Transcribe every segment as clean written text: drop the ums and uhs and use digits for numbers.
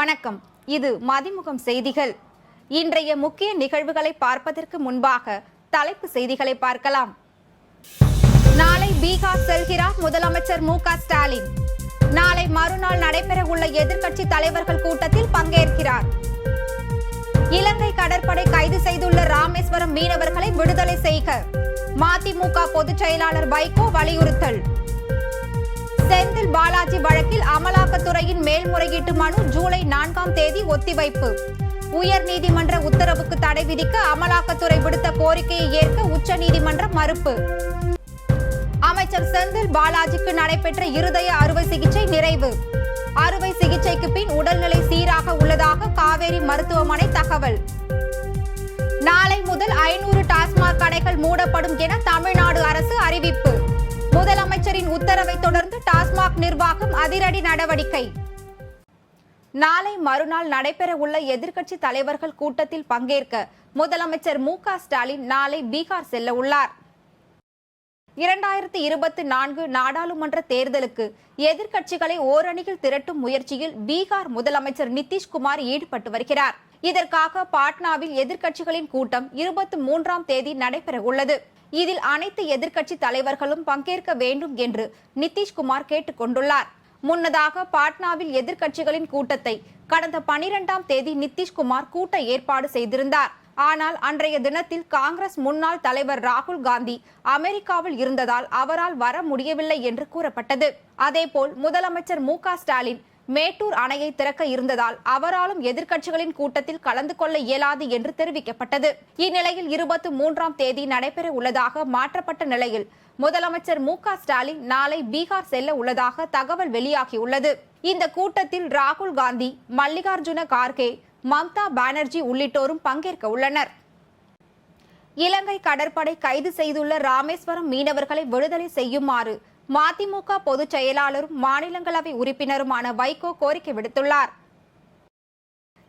வணக்கம். இது மதிமுகம் செய்திகள். இன்றைய முக்கிய நிகழ்வுகளை பார்ப்பதற்கு முன்பாக தலைப்பு செய்திகளை பார்க்கலாம். நாளை பீகார் செல்கிறார் முதலமைச்சர் மு.க.ஸ்டாலின். நாளை மறுநாள் நடைபெறவுள்ள எதிர்க்கட்சி தலைவர்கள் கூட்டத்தில் பங்கேற்கிறார். இலங்கை கடற்படை கைது செய்துள்ள ராமேஸ்வரம் மீனவர்களை விடுதலை செய்க மதிமுக பொதுச் செயலாளர் வைகோ வலியுறுத்தல். செந்தில் பாலாஜி வழக்கில் அமலாக்கத்துறையின் மேல்முறையீட்டு மனு ஜூலை 4ஆம் தேதி ஒத்திவைப்பு. உயர்நீதிமன்ற உத்தரவுக்கு தடை விதிக்க அமலாக்கத்துறை விடுத்த கோரிக்கையை ஏற்க உச்சநீதிமன்றம் மறுப்பு. அமைச்சர் செந்தில் பாலாஜிக்கு நடைபெற்ற இருதய அறுவை சிகிச்சை நிறைவு. அறுவை சிகிச்சைக்கு பின் உடல்நிலை சீராக உள்ளதாக காவேரி மருத்துவமனை தகவல். நாளை முதல் 500 டாஸ்மாக் கடைகள் மூடப்படும் என தமிழ்நாடு அரசு அறிவிப்பு. முதலமைச்சரின் உத்தரவை தொடர்ந்து டாஸ்மாக் நிர்வாகம் அதிரடி நடவடிக்கை. நாளை மறுநாள் நடைபெறவுள்ள எதிர்க்கட்சி தலைவர்கள் கூட்டத்தில் பங்கேற்க முதலமைச்சர் மு.க.ஸ்டாலின் நாளை பீகார் செல்ல உள்ளார். 2024 நாடாளுமன்ற தேர்தலுக்கு எதிர்க்கட்சிகளை ஓரணியில் திரட்டும் முயற்சியில் பீகார் முதலமைச்சர் நிதிஷ்குமார் ஈடுபட்டு வருகிறார். இதற்காக பாட்னாவில் எதிர்க்கட்சிகளின் கூட்டம் 23ஆம் தேதி நடைபெற உள்ளது. இதில் அனைத்து எதிர்க்கட்சி தலைவர்களும் பங்கேற்க வேண்டும் என்று நிதிஷ்குமார் கேட்டுக் கொண்டுள்ளார். முன்னதாக பாட்னாவில் எதிர்க்கட்சிகளின் கூட்டத்தை கடந்த 12ஆம் தேதி நிதிஷ்குமார் கூட்ட ஏற்பாடு செய்திருந்தார். ஆனால் அன்றைய தினத்தில் காங்கிரஸ் முன்னாள் தலைவர் ராகுல் காந்தி அமெரிக்காவில் இருந்ததால் அவரால் வர முடியவில்லை என்று கூறப்பட்டது. அதேபோல் முதலமைச்சர் மு.க.ஸ்டாலின் மேட்டூர் அணையை திறக்க இருந்ததால் அவராலும் எதிர்க்கட்சிகளின் கூட்டத்தில் கலந்து கொள்ள இயலாது என்று தெரிவிக்கப்பட்டது. இந்நிலையில் 23ஆம் தேதி நடைபெற உள்ளதாக மாற்றப்பட்ட நிலையில் முதலமைச்சர் மு.க.ஸ்டாலின் நாளை பீகார் செல்ல உள்ளதாக தகவல் வெளியாகியுள்ளது. இந்த கூட்டத்தில் ராகுல் காந்தி, மல்லிகார்ஜுன கார்கே, மம்தா பானர்ஜி உள்ளிட்டோரும் பங்கேற்க உள்ளனர். இலங்கை கடற்படை கைது செய்துள்ள ராமேஸ்வரம் மீனவர்களை விடுதலை செய்யுமாறு மதிமுக பொதுச் செயலாளரும் மாநிலங்களவை உறுப்பினருமான வைகோ கோரிக்கை விடுத்துள்ளார்.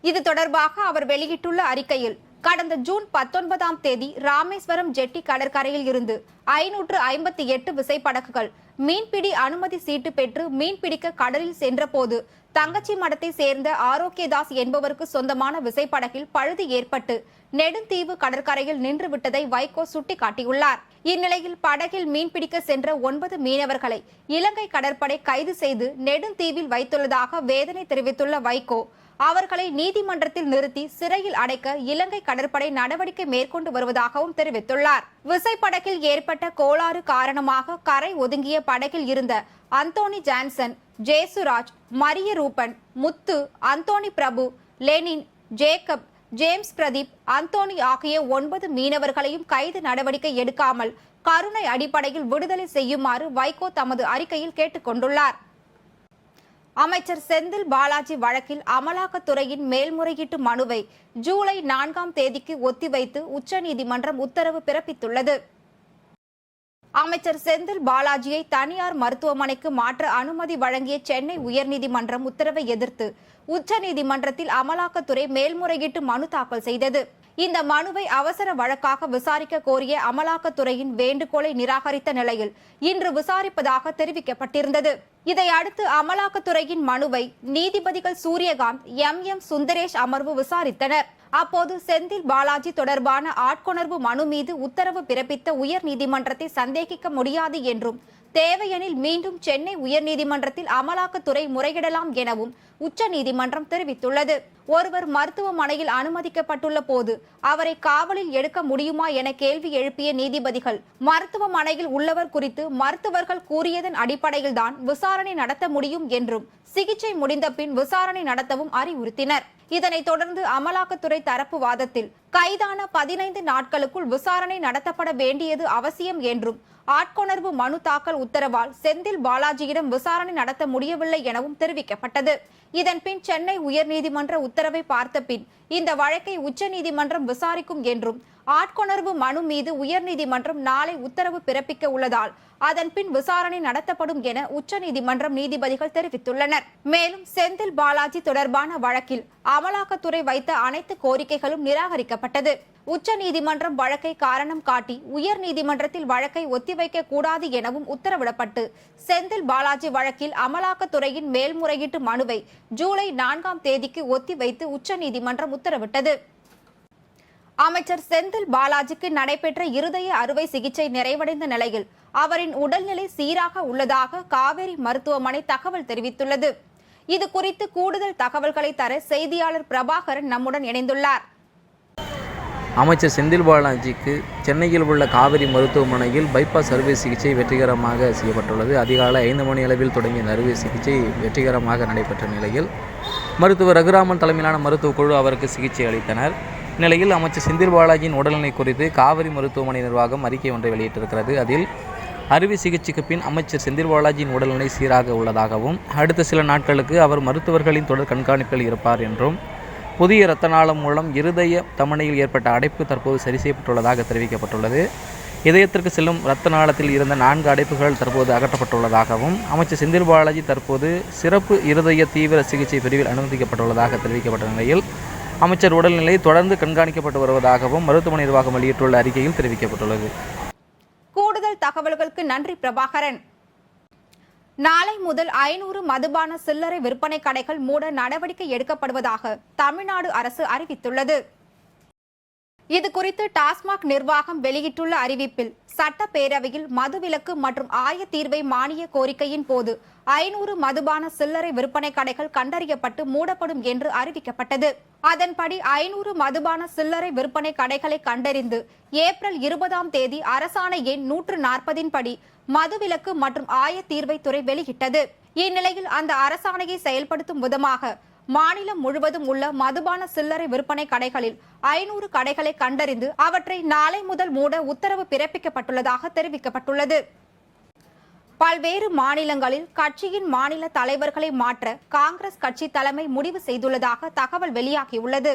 இது தொடர்பாக அவர் வெளியிட்டுள்ள அறிக்கையில், கடந்த ஜூன் 19ஆம் தேதி ராமேஸ்வரம் ஜெட்டி கடற்கரையில் இருந்து 558 விசைப்படகுகள் மீன்பிடி அனுமதி சீட்டு பெற்று மீன்பிடிக்க கடலில் சென்றபோது தங்கச்சி மடத்தை சேர்ந்த ஆரோக்கியதாஸ் என்பவருக்கு சொந்தமான விசைப்படகில் பழுது ஏற்பட்டு நெடுந்தீவு கடற்கரையில் நின்றுவிட்டதை வைகோ சுட்டிக்காட்டியுள்ளார். இந்நிலையில் படகில் மீன்பிடிக்க சென்ற 9 மீனவர்களை இலங்கை கடற்படை கைது செய்து நெடுந்தீவில் வைத்துள்ளதாக வேதனை தெரிவித்துள்ள வைகோ, அவர்களை நீதிமன்றத்தில் நிறுத்தி சிறையில் அடைக்க இலங்கை கடற்படை நடவடிக்கை மேற்கொண்டு வருவதாகவும் தெரிவித்துள்ளார். விசைப்படகில் ஏற்பட்ட கோளாறு காரணமாக கரை ஒதுங்கிய படகில் இருந்த Anthony Johnson, Jesuraj, Maria Ruban, Muthu, Anthony Prabhu, Lenin, Jacob, James Pradeep, Anthony ஆகிய 9 மீனவர்களையும் கைது நடவடிக்கை எடுக்காமல் கருணை அடிப்படையில் விடுதலை செய்யுமாறு வைகோ தமது அறிக்கையில் கேட்டுக் கொண்டுள்ளார். அமைச்சர் செந்தில் பாலாஜி வழக்கில் அமலாக்கத்துறையின் மேல்முறையீட்டு மனுவை ஜூலை 4ஆம் தேதிக்கு ஒத்திவைத்து உச்சநீதிமன்றம் உத்தரவு பிறப்பித்துள்ளது. அமைச்சர் செந்தில் பாலாஜியை தனியார் மருத்துவமனைக்கு மாற்ற அனுமதி வழங்கிய சென்னை உயர்நீதிமன்றம் உத்தரவை எதிர்த்து உச்சநீதிமன்றத்தில் அமலாக்கத்துறை மேல்முறையீட்டு மனு தாக்கல் செய்தது. இந்த மனுவை அவசர வழக்காக விசாரிக்க கோரிய அமலாக்கத்துறையின் வேண்டுகோளை நிராகரித்த நிலையில் இன்று விசாரிப்பதாக தெரிவிக்கப்பட்டிருந்தது. இதையடுத்து அமலாக்கத்துறையின் மனுவை நீதிபதிகள் சூரியகாந்த், எம். சுந்தரேஷ் அமர்வு விசாரித்தனர். அப்போது செந்தில் பாலாஜி தொடர்பான ஆட்கொணர்வு மனு மீது உத்தரவு பிறப்பித்த உயர்நீதிமன்றத்தை சந்தேகிக்க முடியாது என்றும், தேவையெனில் மீண்டும் சென்னை உயர்நீதிமன்றத்தில் அமலாக்கத்துறை முறையிடலாம் எனவும் உச்சநீதிமன்றம் தெரிவித்துள்ளது. ஒருவர் மருத்துவமனையில் அனுமதிக்கப்பட்டுள்ள போது அவரை காவலில் எடுக்க முடியுமா என கேள்வி எழுப்பிய நீதிபதிகள், மருத்துவமனையில் உள்ளவர் குறித்து மருத்துவர்கள் கூறியதன் அடிப்படையில்தான் விசாரணை நடத்த முடியும் என்றும், சிகிச்சை முடிந்த பின் விசாரணை நடத்தவும் அறிவுறுத்தினர். இதனைத் தொடர்ந்து அமலாக்கத்துறை தரப்பு வாதத்தில், கைதான 15 நாட்களுக்குள் விசாரணை நடத்தப்பட வேண்டியது அவசியம் என்றும், ஆட்கொணர்வு மனு தாக்கல் உத்தரவால் செந்தில் பாலாஜியிடம் விசாரணை நடத்த முடியவில்லை எனவும் தெரிவிக்கப்பட்டது. இதன்பின் சென்னை உயர்நீதிமன்ற உத்தரவை பார்த்த பின் இந்த வழக்கை உச்சநீதிமன்றம் விசாரிக்கும் என்றும், ஆட்கொணர்வு மனு மீது உயர்நீதிமன்றம் நாளை உத்தரவு பிறப்பிக்க உள்ளதால் அதன்பின் விசாரணை நடத்தப்படும் என உச்சநீதிமன்றம் நீதிபதிகள் தெரிவித்துள்ளனர். மேலும் செந்தில் பாலாஜி தொடர்பான வழக்கில் அமலாக்கத்துறை வைத்த அனைத்து கோரிக்கைகளும் நிராகரிக்கப்பட்டது. உச்சநீதிமன்றம் வழக்கை காரணம் காட்டி உயர்நீதிமன்றத்தில் வழக்கை ஒத்திவைக்க கூடாது எனவும் உத்தரவிடப்பட்டு செந்தில் பாலாஜி வழக்கில் அமலாக்கத்துறையின் மேல்முறையீட்டு மனுவை ஜூலை 4ஆம் தேதிக்கு ஒத்திவைத்து உச்சநீதிமன்றம் உத்தரவிட்டது. அமைச்சர் செந்தில் பாலாஜிக்கு நடைபெற்ற இருதய அறுவை சிகிச்சை நிறைவடைந்த நிலையில் அவரின் உடல்நிலை சீராக உள்ளதாக காவேரி மருத்துவமனை தகவல் தெரிவித்துள்ளது. இது குறித்து கூடுதல் தகவல்களை தர செய்தியாளர் பிரபாகரன் நம்முடன் இணைந்துள்ளார். அமைச்சர் செந்தில் பாலாஜிக்கு சென்னையில் உள்ள காவேரி மருத்துவமனையில் பைபாஸ் அறுவை சிகிச்சை வெற்றிகரமாக செய்யப்பட்டுள்ளது. அதிகாலை 5 மணி அளவில் தொடங்கிய அறுவை சிகிச்சை வெற்றிகரமாக நடைபெற்ற நிலையில் மருத்துவர் ரகுராமன் தலைமையிலான மருத்துவக் குழு அவருக்கு சிகிச்சை அளித்தனர். நிலையில் அமைச்சர் செந்தில் பாலாஜியின் உடல்நிலை குறித்து காவிரி மருத்துவமனை நிர்வாகம் அறிக்கை ஒன்றை வெளியிட்டிருக்கிறது. அதில் அறுவை சிகிச்சைக்கு பின் அமைச்சர் செந்தில் பாலாஜியின் உடல்நிலை சீராக உள்ளதாகவும் அடுத்த சில நாட்களுக்கு அவர் மருத்துவர்களின் தொடர் கண்காணிப்பில் இருப்பார் என்றும் புதிய இரத்த நாளம் மூலம் இருதய தமனியில் ஏற்பட்ட அடைப்பு தற்போது சரி செய்யப்பட்டுள்ளதாக தெரிவிக்கப்பட்டுள்ளது. இதயத்திற்கு செல்லும் இரத்த நாளத்தில் இருந்த 4 அடைப்புகள் தற்போது அகற்றப்பட்டுள்ளதாகவும் அமைச்சர் செந்தில் பாலாஜி தற்போது சிறப்பு இருதய தீவிர சிகிச்சை பிரிவில் அனுமதிக்கப்பட்டுள்ளதாக தெரிவிக்கப்பட்ட நிலையில் அமைச்சர் உடல்நிலை தொடர்ந்து கண்காணிக்கப்பட்டு வருவதாகவும் மருத்துவமனை நிர்வாகம் வெளியிட்டுள்ள அறிக்கையில் தெரிவிக்கப்பட்டுள்ளது. கூடுதல் தகவல்களுக்கு நன்றி பிரபாகரன். நாளை முதல் 500 மதுபான சில்லறை விற்பனை கடைகள் மூட நடவடிக்கை எடுக்கப்படுவதாக தமிழ்நாடு அரசு அறிவித்துள்ளது. இதுகுறித்து டாஸ்மாக் நிர்வாகம் வெளியிட்டுள்ள அறிவிப்பில் சட்டப்பேரவையில் மதுவிலக்கு மற்றும் ஆயத்தீர்வை மானிய கோரிக்கையின் போது 500 மதுபான சில்லறை விற்பனை கடைகள் கண்டறியப்பட்டு மூடப்படும் என்று அறிவிக்கப்பட்டது. அதன்படி 500 மதுபான சில்லறை விற்பனை கடைகளை கண்டறிந்து ஏப்ரல் 20ஆம் தேதி அரசாணை எண் 140 படி மதுவிலக்கு மற்றும் ஆயத்தீர்வை துறை வெளியிட்டது. இந்நிலையில் அந்த அரசாணையை செயல்படுத்தும் விதமாக மாநிலம் முழுவதும் உள்ள மதுபான சில்லறை விற்பனை கடைகளில் 500 கடைகளை கண்டறிந்து அவற்றை நாளை முதல் மூட உத்தரவு பிறப்பிக்கப்பட்டுள்ளதாக தெரிவிக்கப்பட்டுள்ளது. பல்வேறு மாநிலங்களில் கட்சியின் மாநில தலைவர்களை மாற்ற காங்கிரஸ் கட்சி தலைமை முடிவு செய்துள்ளதாக தகவல் வெளியாகியுள்ளது.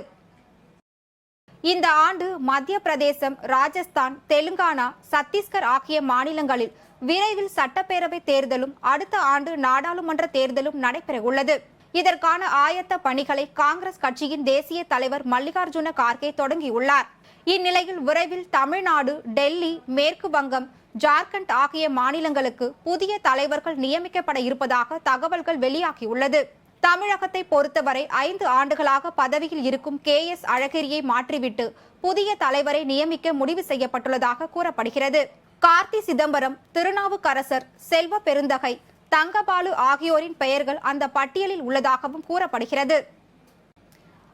இந்த ஆண்டு மத்திய பிரதேசம், ராஜஸ்தான், தெலுங்கானா, சத்தீஸ்கர் ஆகிய மாநிலங்களில் விரைவில் சட்டப்பேரவை தேர்தலும் அடுத்த ஆண்டு நாடாளுமன்ற தேர்தலும் நடைபெறவுள்ளது. இதற்கான ஆயத்த பணிகளை காங்கிரஸ் கட்சியின் தேசிய தலைவர் மல்லிகார்ஜுன கார்கே தொடங்கியுள்ளார். இந்நிலையில் விரைவில் தமிழ்நாடு, டெல்லி, மேற்கு வங்கம், ஜார்க்கண்ட் ஆகிய மாநிலங்களுக்கு புதிய தலைவர்கள் நியமிக்கப்பட இருப்பதாக தகவல்கள் வெளியாகியுள்ளது. தமிழகத்தை பொறுத்தவரை 5 ஆண்டுகளாக பதவியில் இருக்கும் KS அழகிரியை மாற்றிவிட்டு புதிய தலைவரை நியமிக்க முடிவு செய்யப்பட்டுள்ளதாக கூறப்படுகிறது. கார்த்தி சிதம்பரம், திருநாவுக்கரசர், செல்வ பெருந்தகை, தங்கபாலு ஆகியோரின் பெயர்கள் அந்த பட்டியலில் உள்ளதாகவும் கூறப்படுகிறது.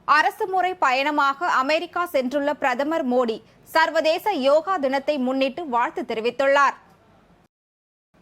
அரசுமுறை பயணமாக அமெரிக்கா சென்றுள்ள பிரதமர் மோடி சர்வதேச யோகா தினத்தை முன்னிட்டு வாழ்த்து தெரிவித்துள்ளார்.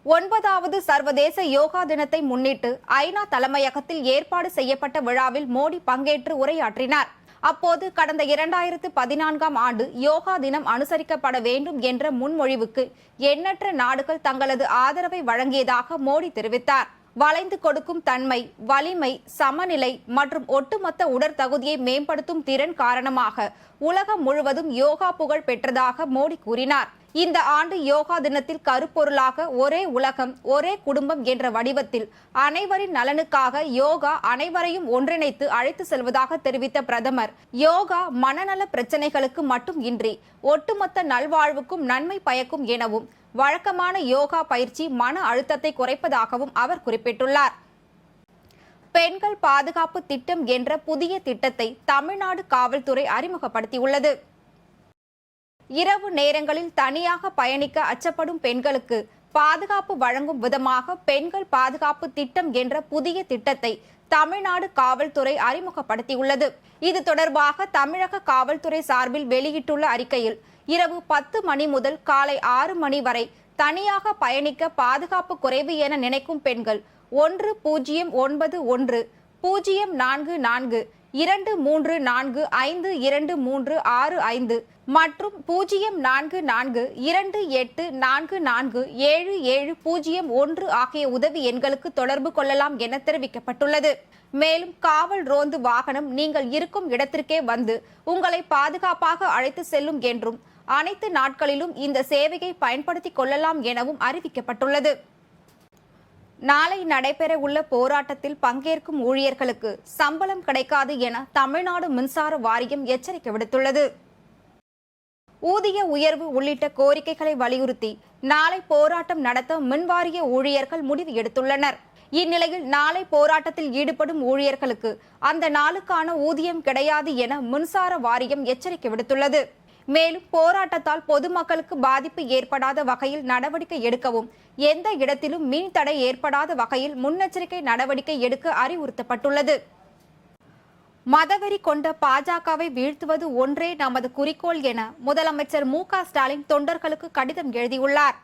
9வது சர்வதேச யோகா தினத்தை முன்னிட்டு ஐநா தலைமையகத்தில் ஏற்பாடு செய்யப்பட்ட விழாவில் மோடி பங்கேற்று உரையாற்றினார். அப்போது கடந்த 2014ஆம் ஆண்டு யோகா தினம் அனுசரிக்கப்பட வேண்டும் என்ற முன்மொழிவுக்கு எண்ணற்ற நாடுகள் தங்களது ஆதரவை வழங்கியதாக மோடி தெரிவித்தார். வளைந்து கொடுக்கும் தன்மை, வலிமை, சமநிலை மற்றும் ஒட்டுமொத்த உடற்தகுதியை மேம்படுத்தும் திறன் காரணமாக உலகம் முழுவதும் யோகா புகழ் பெற்றதாக மோடி கூறினார். இந்த ஆண்டு யோகா தினத்தில் கருப்பொருளாக ஒரே உலகம், ஒரே குடும்பம் என்ற வடிவத்தில் அனைவரின் நலனுக்காக யோகா அனைவரையும் ஒன்றிணைத்து அழைத்து செல்வதாக தெரிவித்த பிரதமர், யோகா மனநல பிரச்சனைகளுக்கு மட்டும் இன்றி ஒட்டுமொத்த நல்வாழ்வுக்கும் நன்மை பயக்கும் எனவும் வழக்கமான யோகா பயிற்சி மன அழுத்தத்தை குறைப்பதாகவும் அவர் குறிப்பிட்டுள்ளார். பெண்கள் பாதுகாப்பு திட்டம் என்ற புதிய திட்டத்தை தமிழ்நாடு காவல்துறை அறிமுகப்படுத்தியுள்ளது. இரவு நேரங்களில் தனியாக பயணிக்க அச்சப்படும் பெண்களுக்கு பாதுகாப்பு வழங்கும் விதமாக பெண்கள் பாதுகாப்பு திட்டம் என்ற புதிய திட்டத்தை தமிழ்நாடு காவல்துறை அறிமுகப்படுத்தியுள்ளது. இது தொடர்பாக தமிழக காவல்துறை சார்பில் வெளியிட்டுள்ள அறிக்கையில், இரவு 10 மணி முதல் காலை 6 மணி வரை தனியாக பயணிக்க பாதுகாப்பு குறைவு என நினைக்கும் பெண்கள் 1091 044 234 522365 மற்றும் 044 2844 7701 ஆகிய உதவி எண்களுக்கு தொடர்பு கொள்ளலாம் என தெரிவிக்கப்பட்டுள்ளது. மேலும் காவல் ரோந்து வாகனம் நீங்கள் இருக்கும் இடத்திற்கே வந்து உங்களை பாதுகாப்பாக அழைத்து செல்லும் என்றும் அனைத்து நாட்களிலும் இந்த சேவையை பயன்படுத்திக் கொள்ளலாம் எனவும் அறிவிக்கப்பட்டுள்ளது. நாளை நடைபெற உள்ள போராட்டத்தில் பங்கேற்கும் ஊழியர்களுக்கு சம்பளம் கிடைக்காது என தமிழ்நாடு மின்சார வாரியம் எச்சரிக்கை விடுத்துள்ளது. ஊதிய உயர்வு உள்ளிட்ட கோரிக்கைகளை வலியுறுத்தி நாளை போராட்டம் நடத்த மின்வாரிய ஊழியர்கள் முடிவு எடுத்துள்ளனர். இந்நிலையில் நாளை போராட்டத்தில் ஈடுபடும் ஊழியர்களுக்கு அந்த நாளுக்கான ஊதியம் கிடையாது என மின்சார வாரியம் எச்சரிக்கை விடுத்துள்ளது. மேலும் போராட்டத்தால் பொதுமக்களுக்கு பாதிப்பு ஏற்படாத வகையில் நடவடிக்கை எடுக்கவும் எந்த இடத்திலும் மின் தடை ஏற்படாத வகையில் முன்னெச்சரிக்கை நடவடிக்கை எடுக்க அறிவுறுத்தப்பட்டுள்ளது. மதவெறி கொண்ட பாஜகவை வீழ்த்துவது ஒன்றே நமது குறிக்கோள் என முதலமைச்சர் மு.க.ஸ்டாலின் தொண்டர்களுக்கு கடிதம் எழுதியுள்ளார்.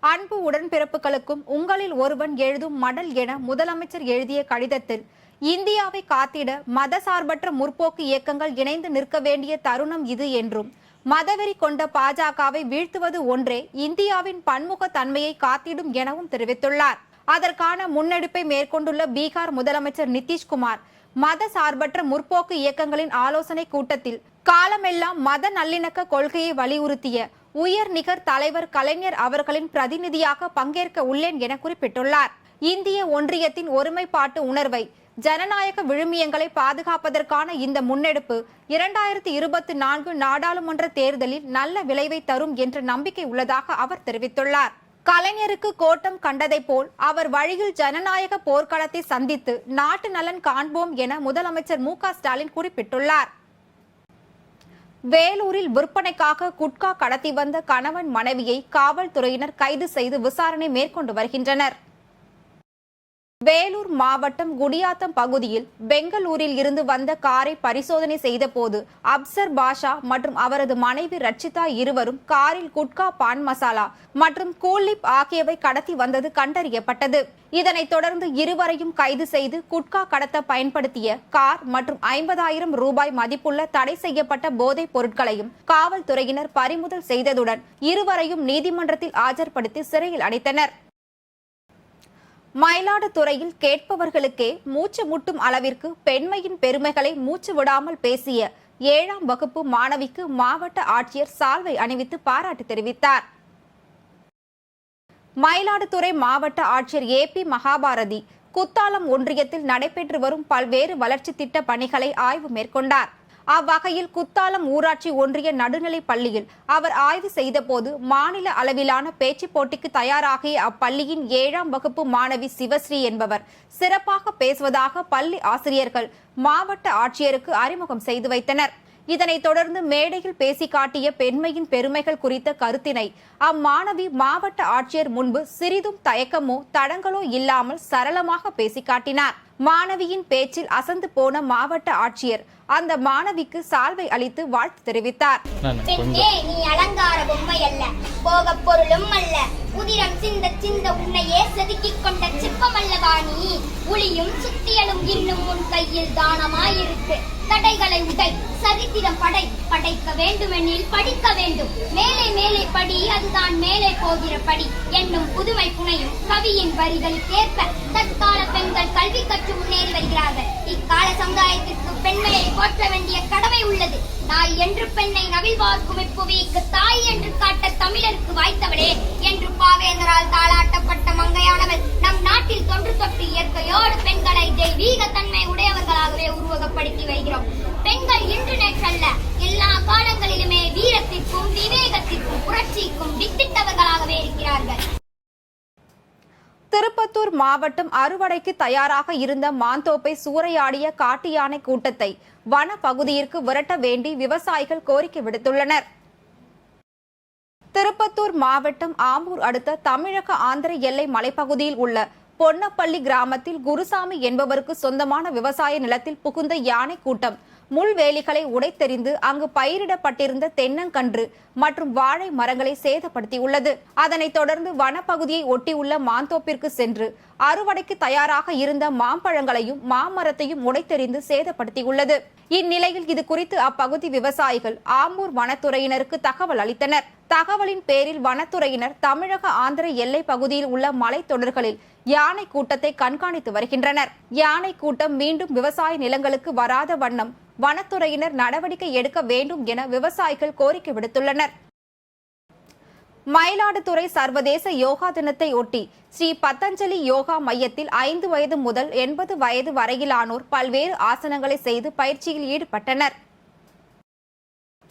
அன்பு உடன்பிறப்புகளுக்கும் உங்களில் ஒருவன் எழுதும் மடல் என முதலமைச்சர் எழுதிய கடிதத்தில் இந்தியாவை காத்திட மதசார்பற்ற முற்போக்கு இயக்கங்கள் இணைந்து நிற்க வேண்டிய தருணம் இது என்றும் மதவெறி கொண்ட பாஜகவை வீழ்த்துவது ஒன்றே இந்தியாவின் பன்முக தன்மையை காத்திடும் எனவும் தெரிவித்துள்ளார். அதற்கான முன்னெடுப்பை மேற்கொண்டுள்ள பீகார் முதலமைச்சர் நிதிஷ்குமார் மத சார்பற்ற முற்போக்கு இயக்கங்களின் ஆலோசனை கூட்டத்தில் காலமெல்லாம் மத நல்லிணக்க கொள்கையை வலியுறுத்திய உயர் நிகர் தலைவர் கலைஞர் அவர்களின் பிரதிநிதியாக பங்கேற்க உள்ளேன் என குறிப்பிட்டுள்ளார். இந்திய ஒன்றியத்தின் ஒருமைப்பாட்டு உணர்வை ஜனநாயக விழுமியங்களை பாதுகாப்பதற்கான இந்த முன்னெடுப்பு 2024 நாடாளுமன்ற தேர்தலில் நல்ல விளைவை தரும் என்ற நம்பிக்கை உள்ளதாக அவர் தெரிவித்துள்ளார். கலைஞருக்கு கோட்டம் கண்டதை போல் அவர் வழியில் ஜனநாயக போர்க்களத்தை சந்தித்து நாட்டு நலன் காண்போம் என முதலமைச்சர் மு.க.ஸ்டாலின் குறிப்பிட்டுள்ளார். வேலூரில் விற்பனைக்காக குட்கா கடத்தி வந்த கணவன் மனைவியை காவல்துறையினர் கைது செய்து விசாரணை மேற்கொண்டு வருகின்றனர். வேலூர் மாவட்டம் குடியாத்தம் பகுதியில் பெங்களூரில் இருந்து வந்த காரை பரிசோதனை செய்த போது அப்சர் பாஷா மற்றும் அவரது மனைவி ரட்சிதா இருவரும் காரில் குட்கா, பான் மசாலா மற்றும் கூலிப் ஆகியவை கடத்தி வந்தது கண்டறியப்பட்டது. இதனைத் தொடர்ந்து இருவரையும் கைது செய்து குட்கா கடத்த பயன்படுத்திய கார் மற்றும் 50,000 ரூபாய் மதிப்புள்ள தடை செய்யப்பட்ட போதைப் பொருட்களையும் காவல்துறையினர் பறிமுதல் செய்ததுடன் இருவரையும் நீதிமன்றத்தில் ஆஜர்படுத்தி சிறையில் அடைத்தனர். மயிலாடுதுறையில் கேட்பவர்களுக்கே மூச்சு முட்டும் அளவிற்கு பெண்மையின் பெருமைகளை மூச்சு விடாமல் பேசிய 7ஆம் வகுப்பு மாணவிக்கு மாவட்ட ஆட்சியர் சால்வை அணிவித்து பாராட்டு தெரிவித்தார். மயிலாடுதுறை மாவட்ட ஆட்சியர் ஏ.பி. மகாபாரதி குத்தாலம் ஒன்றியத்தில் நடைபெற்று வரும் பல்வேறு வளர்ச்சி திட்ட பணிகளை ஆய்வு மேற்கொண்டார். அவ்வகையில் குத்தாலம் ஊராட்சி ஒன்றிய நடுநிலைப் பள்ளியில் அவர் ஆய்வு செய்தபோது மாநில அளவிலான பேச்சு போட்டிக்கு தயாராகிய அப்பள்ளியின் 7ஆம் வகுப்பு மாணவி சிவஸ்ரீ என்பவர் சிறப்பாக பேசுவதாக பள்ளி ஆசிரியர்கள் மாவட்ட ஆட்சியருக்கு அறிமுகம் செய்து வைத்தனர். இதனைத் தொடர்ந்து மேடையில் பேசி காட்டிய பெண்மையின் பெருமைகள் குறித்த கருத்தினை அம்மாணவி மாவட்ட ஆட்சியர் முன்பு சிறிதும் தயக்கமோ தடங்களோ இல்லாமல் சரளமாக பேசி காட்டினார். மாணவியின் பேச்சில் அசந்து போன மாவட்ட ஆட்சியர் அந்த மாணவிக்கு சால்வை அளித்து வாழ்த்து தெரிவித்தார். பெண்ணே, நீ அலங்கார பொம்மை அல்ல, போக பொருளும் அல்ல, உதிரம் சிந்த சிந்த உன்னையே செதுக்கிக் கொண்ட சிற்பம் அல்லவா நீ. உளியும் சுத்தியலும் இன்னும் உன் கையில் தானமாயிருக்கு. தடைகளை உடை, சரித்திரம் படை. படைக்க வேண்டுமெனில் படிக்க வேண்டும். மேலே மேலே படி, அதுதான் மேலே போகிற படி என்னும் புதுமை புனையும் கவியின் வரிகளுக்கேற்ப தற்கால பெண்கள் கல்வி கற்று முன்னேறி வருகிறார்கள். இக்கால சமுதாயத்திற்கு பெண்மையை போற்ற வேண்டிய கடமை உள்ளது. நாய் என்று பெண்ணை நவில் பார்க்கும் இப்புவிக்கு தாய் என்று காட்ட தமிழருக்கு வாய்த்தவளே என்று பாவேந்தரால் தாளாட்டப்பட்ட மங்கையானவள் நம் நாட்டில் தொன்று தொட்டு இயற்கையோடு பெண்களை தெய்வீக தன்மை உடையவர்களாகவே உருவகப்படுத்தி வருகிறோம். பெண்கள் இன்று நேற்றல்ல, எல்லா காலங்களிலுமே வீரத்திற்கும் விவேகத்திற்கும் புரட்சிக்கும் வித்திட்டவர்களாகவே இருக்கிறார்கள். திருப்பத்தூர் மாவட்டம் அறுவடைக்கு தயாராக இருந்த மாந்தோப்பை சூறையாடிய காட்டு யானை கூட்டத்தை வன பகுதியிற்கு விரட்ட வேண்டி விவசாயிகள் கோரிக்கை விடுத்துள்ளனர். திருப்பத்தூர் மாவட்டம் ஆம்பூர் அடுத்த தமிழக ஆந்திர எல்லை மலைப்பகுதியில் உள்ள பொன்னப்பள்ளி கிராமத்தில் குருசாமி என்பவருக்கு சொந்தமான விவசாய நிலத்தில் புகுந்த யானை கூட்டம் முள்வேலிகளை உடைத்தெறிந்து அங்கு பயிரிடப்பட்டிருந்த தென்னங்கன்று மற்றும் வாழை மரங்களை சேதப்படுத்தியுள்ளது. அதனைத் தொடர்ந்து வனப்பகுதியை ஒட்டியுள்ள மாந்தோப்பிற்கு சென்று அறுவடைக்கு தயாராக இருந்த மாம்பழங்களையும் மாமரத்தையும் உடைத்தெறிந்து சேதப்படுத்தியுள்ளது. இந்நிலையில் இது குறித்து அப்பகுதி விவசாயிகள் ஆம்பூர் வனத்துறையினருக்கு தகவல் அளித்தனர். தகவலின் பேரில் வனத்துறையினர் தமிழக ஆந்திர எல்லை பகுதியில் உள்ள மலைத்தொடர்களில் யானை கூட்டத்தை கண்காணித்து வருகின்றனர். யானை கூட்டம் மீண்டும் விவசாய நிலங்களுக்கு வராத வண்ணம் வனத்துறையினர் நடவடிக்கை எடுக்க வேண்டும் என விவசாயிகள் கோரிக்கை விடுத்துள்ளனர். மயிலாடுதுறை சர்வதேச யோகா தினத்தை ஒட்டி ஸ்ரீ பதஞ்சலி யோகா மையத்தில் 5 வயது முதல் 80 வயது வரையிலானோர் பல்வேறு ஆசனங்களை செய்து பயிற்சியில் ஈடுபட்டனர்.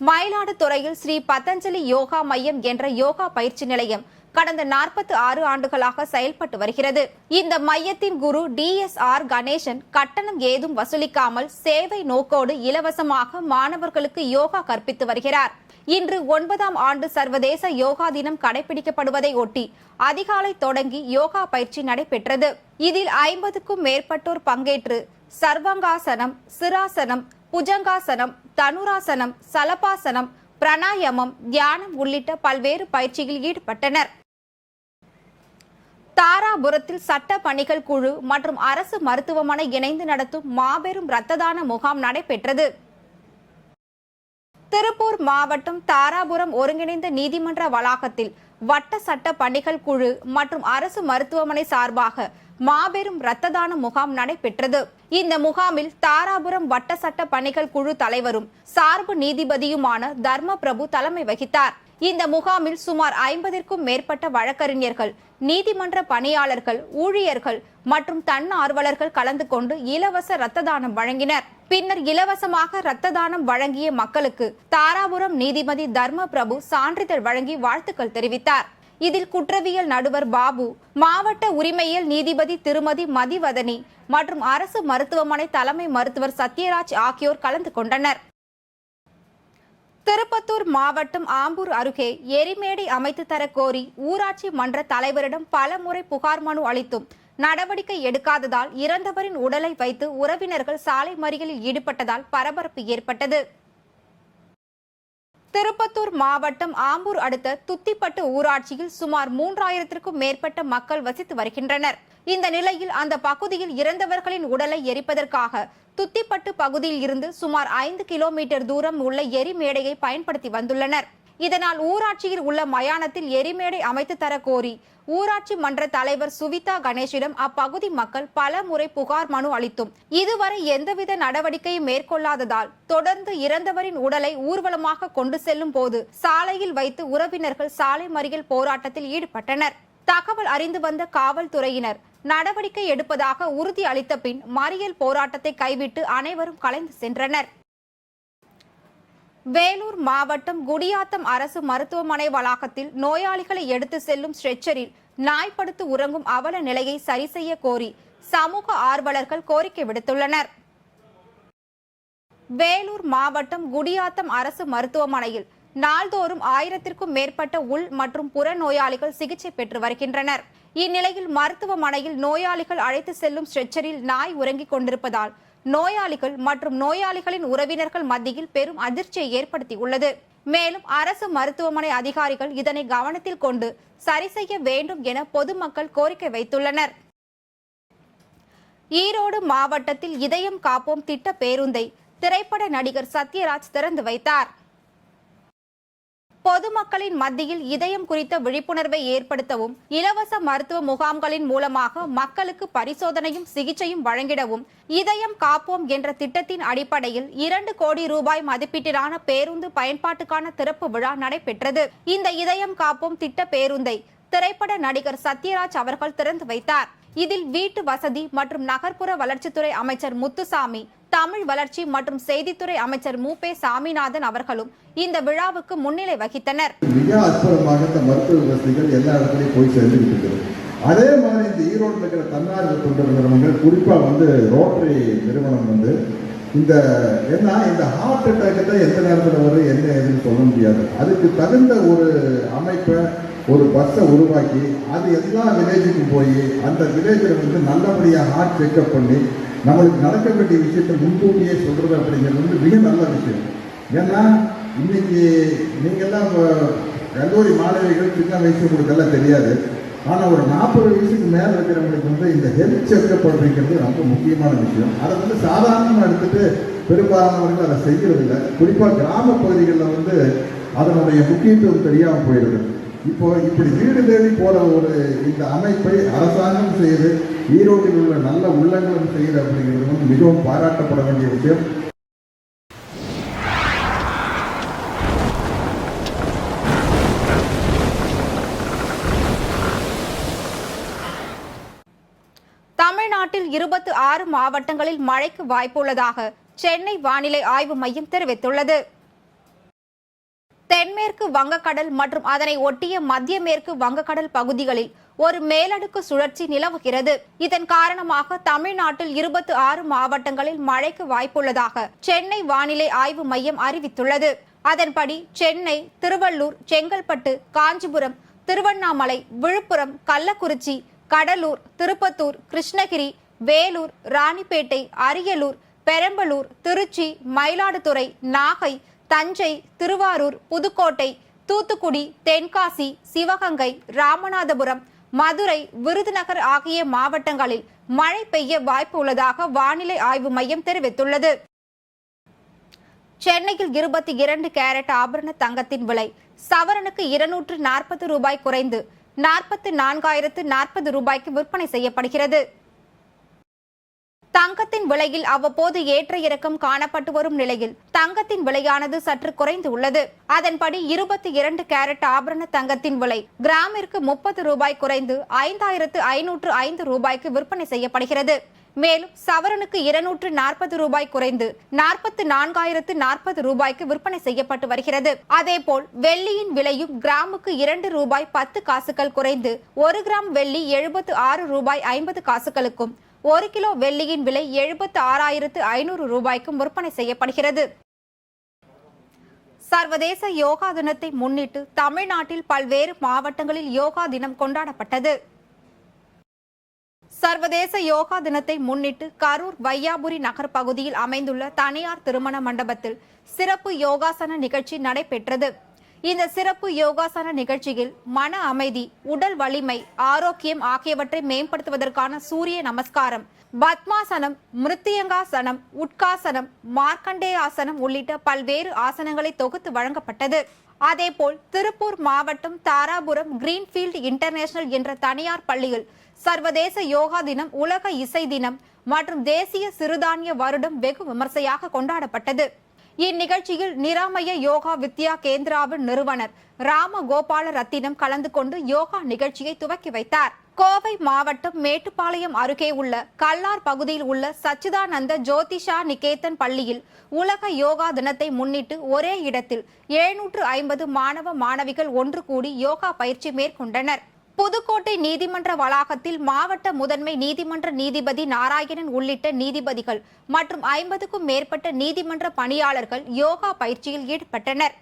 மயிலாடுதுறையில் ஸ்ரீ பதஞ்சலி யோகா மையம் என்ற யோகா பயிற்சி நிலையம் கடந்த 46 ஆண்டுகளாக செயல்பட்டு வருகிறது. இந்த மையத்தின் குரு DSR கணேசன் கட்டணம் ஏதும் வசூலிக்காமல் சேவை நோக்கோடு இலவசமாக மாணவர்களுக்கு யோகா கற்பித்து வருகிறார். இன்று 9ஆம் ஆண்டு சர்வதேச யோகா தினம் கடைபிடிக்கப்படுவதை ஒட்டி அதிகாலை தொடங்கி யோகா பயிற்சி நடைபெற்றது. இதில் 50க்கும் மேற்பட்டோர் பங்கேற்று சர்வங்காசனம், சிராசனம், புஜங்காசனம், தனுராசனம், சலபாசனம், பிராணாயாமம், தியானம் உள்ளிட்ட பல்வேறு பயிற்சியில் ஈடுபட்டனர். தாராபுரத்தில் சட்ட பணிகள் குழு மற்றும் அரசு மருத்துவமனை இணைந்து நடத்தும் மாபெரும் இரத்த தான முகாம் நடைபெற்றது. திருப்பூர் மாவட்டம் தாராபுரம் ஒருங்கிணைந்த நீதிமன்ற வளாகத்தில் வட்ட சட்ட பணிகள் குழு மற்றும் அரசு மருத்துவமனை சார்பாக மாபெரும் இரத்த தான முகாம் நடைபெற்றது. இந்த முகாமில் தாராபுரம் வட்ட சட்ட பணிகள் குழு தலைவரும் சார்பு நீதிபதியுமான தர்மபிரபு தலைமை வகித்தார். இந்த முகாமில் சுமார் 50க்கும் மேற்பட்ட வழக்கறிஞர்கள், நீதிமன்ற பணியாளர்கள், ஊழியர்கள் மற்றும் தன்னார்வலர்கள் கலந்து கொண்டு இலவச இரத்த தானம் வழங்கினர். பின்னர் இலவசமாக இரத்த தானம் வழங்கிய மக்களுக்கு தாராபுரம் நீதிபதி தர்மபிரபு சான்றிதழ் வழங்கி வாழ்த்துக்கள் தெரிவித்தார். இதில் குற்றவியல் நடுவர் பாபு, மாவட்ட உரிமையியல் நீதிபதி திருமதி மதிவதனி மற்றும் அரசு மருத்துவமனை தலைமை மருத்துவர் சத்யராஜ் ஆகியோர் கலந்து கொண்டனர். திருப்பத்தூர் மாவட்டம் ஆம்பூர் அருகே எரிமேடை அமைத்து தர கோரி ஊராட்சி மன்ற தலைவரிடம் பலமுறை புகார் மனு அளித்தும் நடவடிக்கை எடுக்காததால் இறந்தவரின் உடலை வைத்து உறவினர்கள் சாலை மறியலில் ஈடுபட்டதால் பரபரப்பு ஏற்பட்டது. திருப்பத்தூர் மாவட்டம் ஆம்பூர் அடுத்த துத்திப்பட்டு ஊராட்சியில் சுமார் 3000க்கும் மேற்பட்ட மக்கள் வசித்து வருகின்றனர். இந்த நிலையில் அந்த பகுதியில் இறந்தவர்களின் உடலை எரிப்பதற்காக துத்திப்பட்டு பகுதியில் இருந்து சுமார் 5 கிலோமீட்டர் தூரம் உள்ள எரிமேடையை பயன்படுத்தி வந்துள்ளனர். இதனால் ஊராட்சியில் உள்ள மயானத்தில் எரிமேடை அமைத்து தர கோரி ஊராட்சி மன்ற தலைவர் சுவிதா கணேஷிடம் அப்பகுதி மக்கள் பல முறை புகார் மனு அளித்தும் இதுவரை எந்தவித நடவடிக்கையும் மேற்கொள்ளாததால் தொடர்ந்து இறந்தவரின் உடலை ஊர்வலமாக கொண்டு செல்லும் போது சாலையில் வைத்து உறவினர்கள் சாலை மறியல் போராட்டத்தில் ஈடுபட்டனர். தகவல் அறிந்து வந்த காவல்துறையினர் நடவடிக்கை எடுப்பதாக உறுதி அளித்த பின் மறியல் போராட்டத்தை கைவிட்டு அனைவரும் கலைந்து சென்றனர். வேலூர் மாவட்டம் குடியாத்தம் அரசு மருத்துவமனை வளாகத்தில் நோயாளிகளை எடுத்து செல்லும் ஸ்ட்ரெச்சரில் நாய்ப்படுத்து உறங்கும் அவல நிலையை சரி செய்ய கோரி சமூக ஆர்வலர்கள் கோரிக்கை விடுத்துள்ளனர். வேலூர் மாவட்டம் குடியாத்தம் அரசு மருத்துவமனையில் நாள்தோறும் 1000க்கும் மேற்பட்ட உள் மற்றும் புற நோயாளிகள் சிகிச்சை பெற்று வருகின்றனர். இந்நிலையில் மருத்துவமனையில் நோயாளிகள் அழைத்து செல்லும் ஸ்ட்ரெச்சரில் நாய் உறங்கிக் கொண்டிருப்பதால் நோயாளிகள் மற்றும் நோயாளிகளின் உறவினர்கள் மத்தியில் பெரும் அதிர்ச்சியை ஏற்படுத்தியுள்ளது. மேலும் அரசு மருத்துவமனை அதிகாரிகள் இதனை கவனத்தில் கொண்டு சரி செய்ய வேண்டும் என பொதுமக்கள் கோரிக்கை வைத்துள்ளனர். ஈரோடு மாவட்டத்தில் இதயம் காப்போம் திட்ட பேருந்தை திரைப்பட நடிகர் சத்யராஜ் திறந்து வைத்தார். பொதுமக்களின் மத்தியில் இதயம் குறித்த விழிப்புணர்வை ஏற்படுத்தவும் இலவச மருத்துவ முகாம்களின் மூலமாக மக்களுக்கு பரிசோதனையும் சிகிச்சையும் வழங்கிடவும் இதயம் காப்போம் என்ற திட்டத்தின் அடிப்படையில் 2 கோடி ரூபாய் மதிப்பீட்டிலான பேருந்து பயன்பாட்டுக்கான திறப்பு விழா நடைபெற்றது. இந்த இதயம் காப்போம் திட்ட பேருந்தை திரைப்பட நடிகர் சத்யராஜ் அவர்கள் திறந்து வைத்தார். இதில் வீட்டு வசதி மற்றும் நகர்ப்புற வளர்ச்சித்துறை அமைச்சர் முத்துசாமி, தமிழ் வளர்ச்சி மற்றும் செய்தித்துறை அமைச்சர் மூபே சாமிநாதன் அவர்களும் இந்த விழாவுக்கு முன்னிலை வகித்தனர். மிக அற்புதமாக இந்த மருத்துவ வசதிகள் எல்லா இடத்துலையும் போய் சேர்ந்துட்டு இருக்கிறது. அதே மாதிரி இந்த ஈரோட்டில் இருக்கிற தன்னார்வ தொண்டு நிறுவனங்கள், குறிப்பாக ரோட்டரி நிறுவனம் இந்த ஹார்ட் அட்டாக்கு தான் எந்த நேரத்தில் வரும் என்ன ஏதுன்னு சொல்ல முடியாது. அதுக்கு தகுந்த ஒரு அமைப்பை, ஒரு பஸ்ஸை உருவாக்கி அது எல்லா வில்லேஜுக்கும் போய் அந்த வில்லேஜில் நல்லபடியாக ஹார்ட் செக்அப் பண்ணி நம்மளுக்கு நடக்க வேண்டிய விஷயத்தை முன்கூட்டியே சொல்கிறது அப்படிங்கிறது மிக நல்ல விஷயம். ஏன்னா இன்னைக்கு நீங்கள்லாம் கல்லூரி மாணவிகள் சின்ன வயசு உங்களுக்கெல்லாம் தெரியாது. ஆனால் ஒரு 40 வயசுக்கு மேலே இருக்கிறவங்களுக்கு இந்த ஹெல்த் செக்அப் அப்படிங்கிறது ரொம்ப முக்கியமான விஷயம். அதை சாதாரணமாக எடுத்துகிட்டு பெரும்பாலானவர்கள் அதை செய்கிறதில்லை. குறிப்பாக கிராம பகுதிகளில் வந்து அதனுடைய முக்கியத்துவம் தெரியாமல் போயிடுது. இப்போ இப்படி வீடு தேடி போற ஒரு இந்த அமைப்பை அரசாங்கம் செய்து ஈரோட்டில் உள்ள நல்ல உள்ளங்களும் செய்யுது அப்படிங்கிறது வந்து மிகவும் பாராட்டப்பட வேண்டிய விஷயம். தமிழ்நாட்டில் 26 மாவட்டங்களில் மழைக்கு வாய்ப்புள்ளதாக சென்னை வானிலை ஆய்வு மையம் தெரிவித்துள்ளது. தென்மேற்கு வங்கக்கடல் மற்றும் அதனை ஒட்டிய மத்திய மேற்கு வங்கக்கடல் பகுதிகளில் ஒரு மேலடுக்கு சுழற்சி நிலவுகிறது. இதன் காரணமாக தமிழ்நாட்டில் 26 மாவட்டங்களில் மழைக்கு வாய்ப்புள்ளதாக சென்னை வானிலை ஆய்வு மையம் அறிவித்துள்ளது. அதன்படி சென்னை, திருவள்ளூர், செங்கல்பட்டு, காஞ்சிபுரம், திருவண்ணாமலை, விழுப்புரம், கள்ளக்குறிச்சி, கடலூர், திருப்பத்தூர், கிருஷ்ணகிரி, வேலூர், ராணிப்பேட்டை, அரியலூர், பெரம்பலூர், திருச்சி, மயிலாடுதுறை, நாகை, தஞ்சை, திருவாரூர், புதுக்கோட்டை, தூத்துக்குடி, தென்காசி, சிவகங்கை, ராமநாதபுரம், மதுரை, விருதுநகர் ஆகிய மாவட்டங்களில் மழை பெய்ய வாய்ப்பு உள்ளதாக வானிலை ஆய்வு மையம் தெரிவித்துள்ளது. சென்னையில் 22 கேரட் ஆபரண தங்கத்தின் விலை சவரனுக்கு 240 ரூபாய் குறைந்து 44,040 ரூபாய்க்கு விற்பனை செய்யப்படுகிறது. தங்கத்தின் விலையில் அவ்வப்போது ஏற்ற இறக்கம் காணப்பட்டு வரும் நிலையில் தங்கத்தின் விலையானது சற்று குறைந்து உள்ளது. அதன்படி 22 கேரட் ஆபரண தங்கத்தின் விலை கிராமிற்கு 30 ரூபாய் குறைந்து 5,505 ரூபாய்க்கு விற்பனை செய்யப்படுகிறது. மேலும் சவரனுக்கு 240 ரூபாய் குறைந்து 44,040 ரூபாய்க்கு விற்பனை செய்யப்பட்டு வருகிறது. அதேபோல் வெள்ளியின் விலையும் கிராமுக்கு 2 ரூபாய் 10 காசுகள் குறைந்து 1 கிராம் வெள்ளி 76 ரூபாய் 50 காசுகளுக்கும் 1 கிலோ வெள்ளியின் விலை 76,500 ரூபாய்க்கும் விற்பனை செய்யப்படுகிறது. சர்வதேச யோகா தினத்தை முன்னிட்டு தமிழ்நாட்டில் பல்வேறு மாவட்டங்களில் யோகா தினம் கொண்டாடப்பட்டது. சர்வதேச யோகா தினத்தை முன்னிட்டு கரூர் வையாபுரி நகர் பகுதியில் அமைந்துள்ள தனியார் திருமண மண்டபத்தில் சிறப்பு யோகாசன நிகழ்ச்சி நடைபெற்றது. இந்த சிறப்பு யோகாசன நிகழ்ச்சியில் மன அமைதி, உடல் வலிமை, ஆரோக்கியம் ஆகியவற்றை மேம்படுத்துவதற்கான சூரிய நமஸ்காரம், பத்மாசனம், மிருத்தியங்காசனம், உட்காசனம், மார்க்கண்டேயாசனம் உள்ளிட்ட பல்வேறு ஆசனங்களை தொகுத்து வழங்கப்பட்டது. அதேபோல் திருப்பூர் மாவட்டம் தாராபுரம் கிரீன்ஃபீல்ட் இன்டர்நேஷனல் என்ற தனியார் பள்ளியில் சர்வதேச யோகா தினம், உலக இசை தினம் மற்றும் தேசிய சிறுதானிய வருடம் வெகு விமர்சையாக கொண்டாடப்பட்டது. இந்நிகழ்ச்சியில் நிராமய யோகா வித்யா கேந்திராவின் நிறுவனர் ராமகோபால ரத்தினம் கலந்து கொண்டு யோகா நிகழ்ச்சியை துவக்கி வைத்தார். கோவை மாவட்டம் மேட்டுப்பாளையம் அருகே உள்ள கல்லார் பகுதியில் உள்ள சச்சிதானந்த ஜோதிஷா நிகேதன் பள்ளியில் உலக யோகா தினத்தை முன்னிட்டு ஒரே இடத்தில் 750 மாணவ மாணவிகள் ஒன்று கூடி யோகா பயிற்சி மேற்கொண்டனர். புதுக்கோட்டை நீதிமன்ற வளாகத்தில் மாவட்ட முதன்மை நீதிமன்ற நீதிபதி நாராயணன் உள்ளிட்ட நீதிபதிகள் மற்றும் 50க்கும் மேற்பட்ட நீதிமன்ற பணியாளர்கள் யோகா பயிற்சியில் ஈடுபட்டனர்.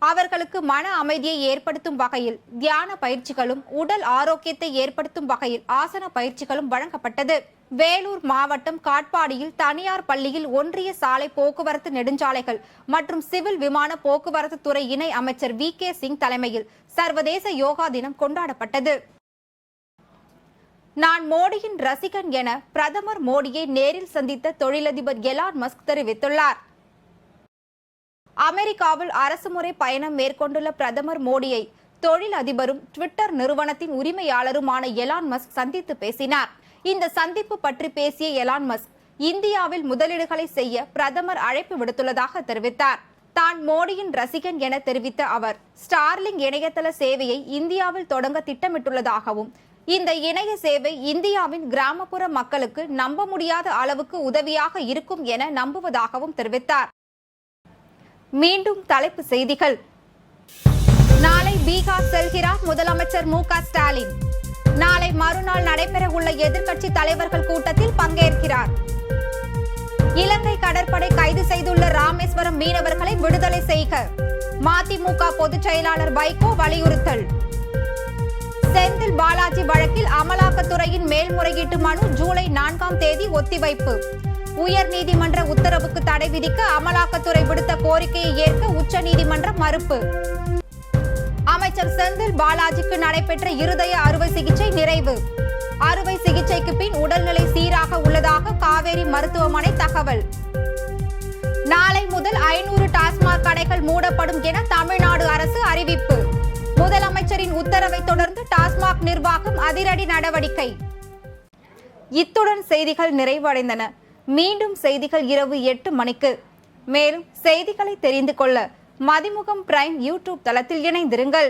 அவர்களுக்கு மன அமைதியை ஏற்படுத்தும் வகையில் தியான பயிற்சிகளும் உடல் ஆரோக்கியத்தை ஏற்படுத்தும் வகையில் ஆசன பயிற்சிகளும் வழங்கப்பட்டது. வேலூர் மாவட்டம் காட்பாடியில் தனியார் பள்ளியில் ஒன்றிய சாலை போக்குவரத்து நெடுஞ்சாலைகள் மற்றும் சிவில் விமான போக்குவரத்து துறை இணை அமைச்சர் VK சிங் தலைமையில் சர்வதேச யோகா தினம் கொண்டாடப்பட்டது. நான் மோடியின் ரசிகன் என பிரதமர் மோடியை நேரில் சந்தித்த தொழிலதிபர் எலான் மஸ்க் தெரிவித்துள்ளார். அமெரிக்காவில் அரசுமுறை பயணம் மேற்கொண்டுள்ள பிரதமர் மோடியை தொழில் அதிபரும் ட்விட்டர் நிறுவனத்தின் உரிமையாளருமான எலான் மஸ்க் சந்தித்து பேசினார். இந்த சந்திப்பு பற்றி பேசிய எலான் மஸ்க், இந்தியாவில் முதலீடுகளை செய்ய பிரதமர் அழைப்பு விடுத்துள்ளதாக தெரிவித்தார். தான் மோடியின் ரசிகன் என தெரிவித்த அவர், ஸ்டார்லிங் இணையதள சேவையை இந்தியாவில் தொடங்க திட்டமிட்டுள்ளதாகவும், இந்த இணைய சேவை இந்தியாவின் கிராமப்புற மக்களுக்கு நம்ப முடியாத அளவுக்கு உதவியாக இருக்கும் என நம்புவதாகவும் தெரிவித்தார். மீண்டும் தலைப்பு செய்திகள். நாளை பீகார் செல்கிறார் முதலமைச்சர் MK ஸ்டாலின். நாளை மறுநாள் நடைபெற உள்ள எதிர்க்கட்சி தலைவர்கள் கூட்டத்தில் பங்கேற்கிறார். இலங்கை கடற்படை கைது செய்துள்ள ராமேஸ்வரம் மீனவர்களை விடுதலை செய்க மதிமுக பொதுச் செயலாளர் வைகோ வலியுறுத்தல். செந்தில் பாலாஜி வழக்கில் அமலாக்கத்துறையின் மேல்முறையீட்டு மனு ஜூலை 4ஆம் தேதி ஒத்திவைப்பு. உயர்நீதிமன்ற உத்தரவுக்கு தடை விதிக்க அமலாக்கத்துறை விடுத்த கோரிக்கையை ஏற்க உச்சநீதிமன்றம் மறுப்பு. அமைச்சர் செந்தில் பாலாஜிக்கு நடைபெற்ற இருதய அறுவை சிகிச்சை நிறைவு. அறுவை சிகிச்சைக்கு பின் உடல்நிலை சீராக உள்ளதாக காவேரி மருத்துவமனை தகவல். நாளை முதல் 500 டாஸ்மாக் கடைகள் மூடப்படும் என தமிழ்நாடு அரசு அறிவிப்பு. முதலமைச்சரின் உத்தரவை தொடர்ந்து டாஸ்மாக் நிர்வாகம் அதிரடி நடவடிக்கை. இத்துடன் செய்திகள் நிறைவடைந்தன. மீண்டும் செய்திகள் இரவு 8 மணிக்கு. மேலும் செய்திகளை தெரிந்து கொள்ள மதிமுகம் பிரைம் யூடியூப் தளத்தில் இணைந்திருங்கள்.